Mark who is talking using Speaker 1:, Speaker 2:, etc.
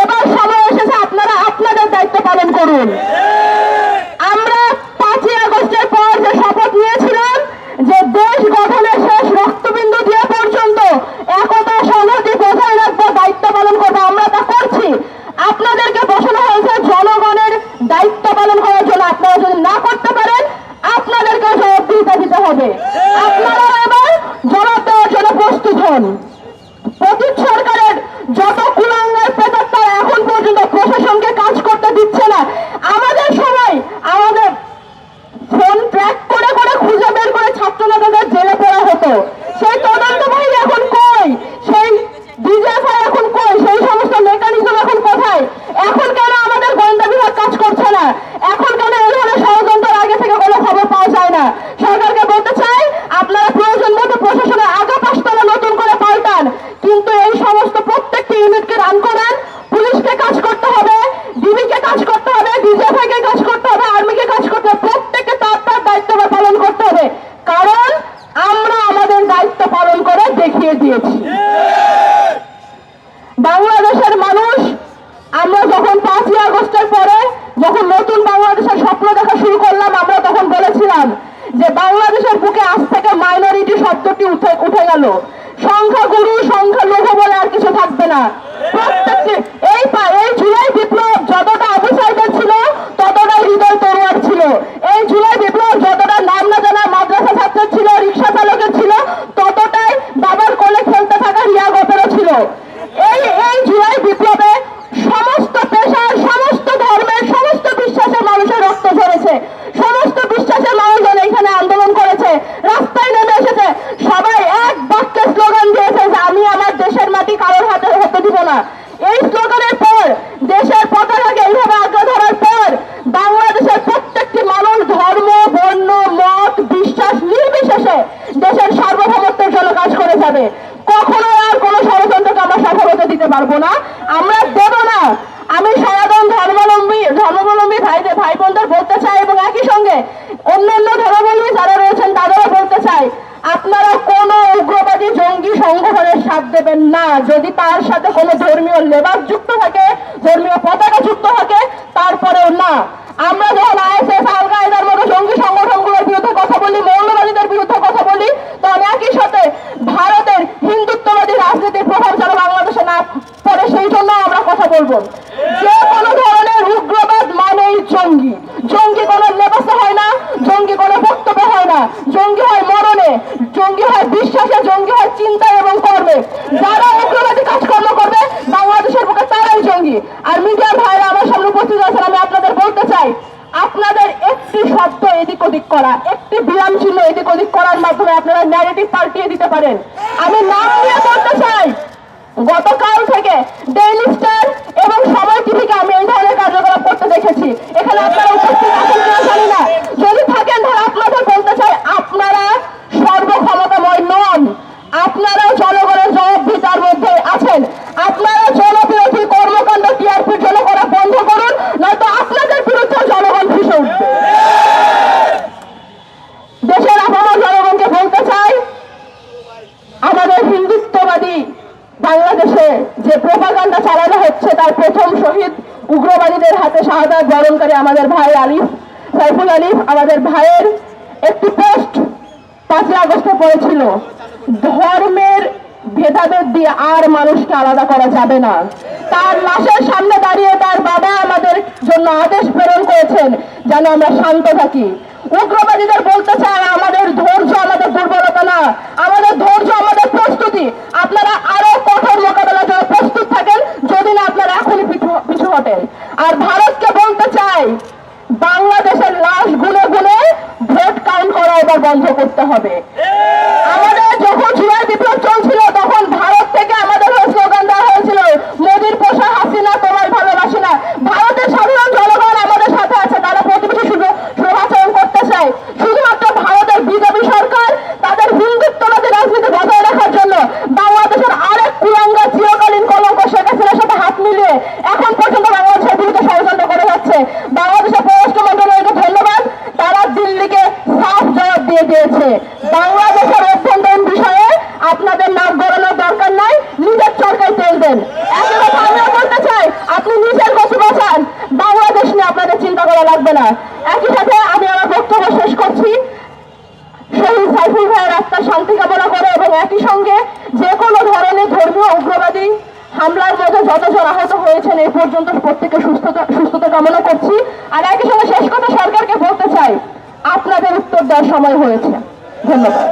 Speaker 1: এবার সময় এসেছে আপনারা আপনাদের দায়িত্ব পালন করুন। আমরা 5ই আগস্টের পর যে শপথ নিয়েছিলাম যে দেশ গঠনের শেষ রক্তবিন্দু দিয়ে পর্যন্ত একতা সংহতি বজায় রাখবো, দায়িত্ব পালন করবো, আমরা তা করছি। আপনাদেরকে বসানো হয়েছে জনগণের দায়িত্ব পালন করার জন্য। আপনারা যদি না করতে পারেন আপনাদেরকে জবাবদিহিতা দিতে হবে। আপনারা এবার জবাব দেওয়ার জন্য প্রস্তুত হন। পতিত সরকারের যত কুলাঙ্গার প্রেতাত্মা এখন পর্যন্ত প্রশাসনকে কাজ করতে দিচ্ছে না। আমাদের সময় আমাদের ফোন ট্র্যাক করে করে খুঁজে বের করে ছাত্র নেতাদের জেলে পড়া হতো। সেই তদন্ত বাহিনী এখন কই? সেই ডিজিএফআই এখন কই? সেই সমস্ত মেকানিজম এখন কোথায়? এখন কেন আমাদের গোয়েন্দা বিভাগ কাজ করছে না? এখন কেন এই ধরনের ষড়যন্ত্রের আগে থেকে কোনো খবর পাওয়া যায় না? সরকারকে বলতে চাই, আপনারা প্রয়োজন মতো প্রশাসনের আগা পাশতলা নতুন করে পাল্টান, কিন্তু এই সমস্ত প্রত্যেকটি ইউনিটকে রান করান। পুলিশকে কাজ করতে হবে, ডিবিকে কাজ করতে হবে, ডিজিএফআই কে কাজ করতে হবে, আর্মিকে কাজ করতে হবে, প্রত্যেককে তার তার দায়িত্ব পালন করতে হবে। কারণ আমরা আমাদের দায়িত্ব পালন করে দেখিয়ে দিয়েছি। বাংলাদেশের মানুষ, আমরা যখন 5ই আগস্টের পরে যখন নতুন বাংলাদেশের স্বপ্ন দেখা শুরু করলাম, আমরা তখন বলেছিলাম যে বাংলাদেশের বুকে আজ থেকে মাইনরিটি শব্দটি উঠে গেল। সংখ্যাগুরু সংখ্যালঘু বলে আর কিছু থাকবে না। প্রত্যেকটি এই জুলাই বিপ্লব যতটা আবু সাইদের ছিল ততটাই হৃদয় তরুয়ার ছিল। এই জুলাই বিপ্লব যতটা নাম না জানা মাদ্রাসা ছাত্রের ছিল, রিক্সা চালকের ছিল, ততটাই বাবার কোলে খেলতে থাকা রিয়া গোপেরও ছিল। এই জুলাই বিপ্লবে সমস্ত পেশার, সমস্ত ধর্মের, সমস্ত বিশ্বাসের মানুষের রক্ত ঝরেছে। সমস্ত বিশ্বাসের মানুষজন এখানে আন্দোলন করেছে, রাস্তায় নেমে এসেছে। সবাই এক বাক্যে স্লোগান দিয়েছে যে আমি আমার দেশের মাটি কারোর হাতে হতে দিব না। এই স্লোগানের পর, দেশের পতাকাকে এইভাবে আঁকড়ে ধরার পর বাংলাদেশের প্রত্যেকটি মানুষ ধর্ম, বর্ণ, মত, বিশ্বাস নির্বিশেষে দেশের সার্বভৌমত্বের জন্য কাজ করে যাবে। কখনো আর কোনো ষড়যন্ত্রকে আমরা সফল হতে দিতে পারবো না, আমরা দেব না। আমি সনাতন ধর্মাবলম্বী ভাই বোনদের বলতে চাই, এবং একই সঙ্গে অন্যান্য ধর্মাবলম্বী যারা রয়েছেন তাদেরও বলতে চাই, আপনারা কোনো উগ্রবাদী জঙ্গি সংগঠনের সাথ দেবেন না যদি তার সাথে কোনো ধর্মীয় লেবাস যুক্ত থাকে, ধর্মীয় পতাকা যুক্ত থাকে, তারপরেও না। আমরা যখন আইএসএস, আল কায়েদার মতো জঙ্গি সংগঠনগুলোর বিরুদ্ধে কথা বলি, মৌলবাদীদের বিরুদ্ধে কথা বলি, তখন একই সাথে ভারতের হিন্দুত্ববাদী রাজনীতির প্রভাব যেন বাংলাদেশে না পড়ে সেই জন্য আমরা কথা বলবো। যে কোনো ধরনের উগ্রবাদ মানেই জঙ্গি। জঙ্গি কোনো লেবাসে হয় না, জঙ্গি কোনো বক্তব্য হয় না, জঙ্গি হয় মরণে, জঙ্গি হয় বিশ্বাসে, জঙ্গি হয় চিন্তায় এবং কর্মে। যারা উগ্রবাদী কাজকর্ম করবে বাংলাদেশের বুকে তারাই জঙ্গি। আর মিডিয়ার ভাইরা আমার সামনে উপস্থিত আছেন, আমি আপনাদের বলতে চাই, আপনাদের একটি শব্দ এদিক ওদিক করা, একটি বিরাম চিহ্ন এদিক ওদিক করার মাধ্যমে আপনারা ন্যারেটিভ পাল্টিয়ে দিতে পারেন। আমি নাম নিয়ে বলতে চাই, গতকাল থেকে ডেইলি স্টার এবং সময় টিভিকে আমি এই ধরনের কার্যকলাপ করতে দেখেছি। এখানে আপনারা উপস্থিত আছেন কিনা জানি না, যদি থাকেন তাহলে আপনাদের বলতে চাই, আপনারা সর্বক্ষমতাময় নন। আপনারা জনগণের জবাবদিহিতার মধ্যে আছেন। আপনারা জনবিরোধী কর্মকাণ্ড টিআরপির জন্য করা বন্ধ করুন, নয়তো আপনাদের বিরুদ্ধে জনগণ ফুঁসে উঠবে। দেশের আপামর জনগণকে বলতে চাই, আমাদের হিন্দুত্ববাদী বাংলাদেশে যে প্রোপাগান্ডা চালানো হচ্ছে তার প্রথম শহীদ উগ্রবাদীদের হাতে শাহাদাত বরণকারী আমাদের ভাই সাইফুল আলিফ, আমাদের ভাইয়ের একটি পোস্ট 5ই আগস্টে পড়েছিল, ধর্মের ভেদাভেদ দিয়ে আর মানুষকে আলাদা করা যাবে না। তার লাশের সামনে দাঁড়িয়ে তার বাবা আমাদের জন্য আদেশ প্রেরণ করেছেন যেন আমরা শান্ত থাকি। উগ্রবাদীদের বলতে চাই, আমাদের ধৈর্য আমাদের দুর্বলতা না, আমাদের ধৈর্য আমাদের প্রস্তুতি। আপনারা আরো কঠোর মোকাবেলার জন্য প্রস্তুত থাকেন যদি না আপনারা এখনই পিছু হটেন। আর ভারতকে বলতে চাই, বাংলাদেশের লাশ গুনে গুনে ভোট কাউন্ট করা এবার বন্ধ করতে হবে। আমাদের যখন জুলাই বিপ্লব চলছিল তখন ভারত থেকে আমাদের স্লোগান দেওয়া হয়েছিল, মোদির পোষা হাসিনা তোমায় ভালোবাসি না। ভারতের সাধারণ জনগণ আমাদের সাথে আছে, তারা প্রতিবেশী শুভাচরণ করতে চায়। শুধুমাত্র ভারতের বিজেপি সরকার তাদের হিন্দুত্ববাদী রাজনীতি বজায় রাখার জন্য বাংলাদেশের আরেক কুলাঙ্গা চিরকালীন কলঙ্ক শেখ হাসিনার সাথে হাত মিলিয়ে এখন পর্যন্ত বাংলাদেশের বিরুদ্ধে ষড়যন্ত্র করে যাচ্ছে। বাংলাদেশের পররাষ্ট্র মন্ত্রণালয়কে ধন্যবাদ, তারা দিল্লিকে সাফ জবাব দিয়ে দিয়েছে। করা লাগবে না। একই সাথে আমি আমার বক্তব্য শেষ করছি শহীদ সাইফুল ভাইয়ের আত্মার শান্তি কামনা করে এবং একই সঙ্গে যে কোনো ধরনের ধর্মীয় উগ্রবাদী হামলার মধ্যে যতজন আহত হয়েছেন এই পর্যন্ত প্রত্যেকে সুস্থতা কামনা করছি। আর একই সঙ্গে শেষ কথা সরকারকে বলতে চাই, আপনাদের উত্তর দেওয়ার সময় হয়েছে। ধন্যবাদ।